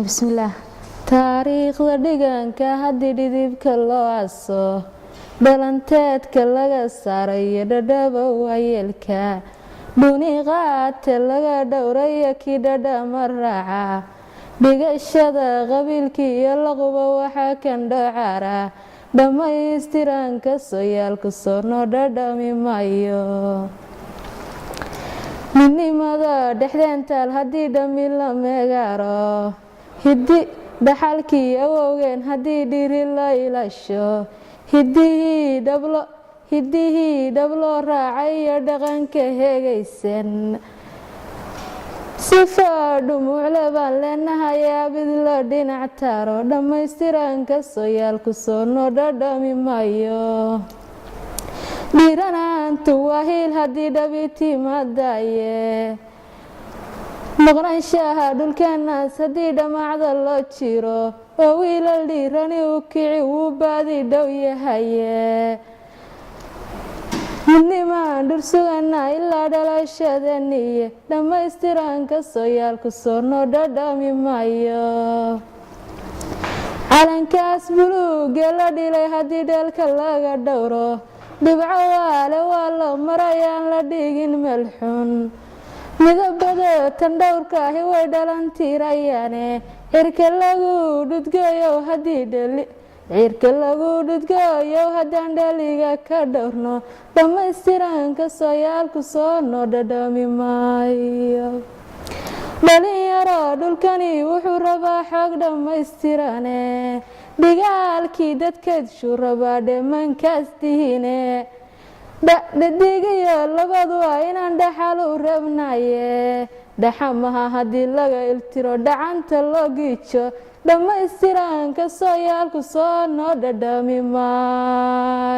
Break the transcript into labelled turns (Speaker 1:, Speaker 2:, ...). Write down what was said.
Speaker 1: bismillaah taariikhda dhiganka haddii dhidibka loo aso dhalanteedka laga saaray iyo dhadhaba waayeelka dhuni qaate laga dhowrayo kii dhadhama raaca dhigashada qabiilkii iyo laquba waxaa kan dhocara dhammaystiranka sooyaalku soo noo dhadhami maayo midnimada dhexdeental haddii dhammi la meegaaro hiddi dhaxalkii awowgeen haddii dhiri la ilasho hiddihii dhablo raacay iyo dhaqanka heegaysan sifaa dhumuucle baan leenahay abid la dhinac taaro dhammaystiranka sooyaalku soo noo dhadhami maayo dhiiranaantu waa hiil haddii dhabi timaadaye maqnaanshaha dhulkeenaas haddii dhammaacda loo jiro oo wiilal dhiirani u kici wuu baadi dhow yahaye midnimaan dhur sugana ilaa dhalashadaniye dhammaystiranka sooyaalku soo noo dhadhami maayo calankaas buluugee la dhilay haddii dheelka laga dhowro dhibco waale waa la marayaan la dhigin meel xun midabada tan dhowrka ahi way dhalantiirayaane cirka lagu dhudgoyow haddaan dhaliga ka dhowrno dhammaystiranka sooyaalku soo noo dhadhami maayo dhalinyaro dhulkani wuxuu rabaa xoog dhammaystirane dhigaalkii dadkeedshuu rabaa dheemankaas dihiine dhadigiyo labadu waa inaan dhaxal u rabnaye dhaxamaha haddii laga iltiro dhacanta loo giijo dhammaystiranka sooyaalku soo noo dhadhami maayo.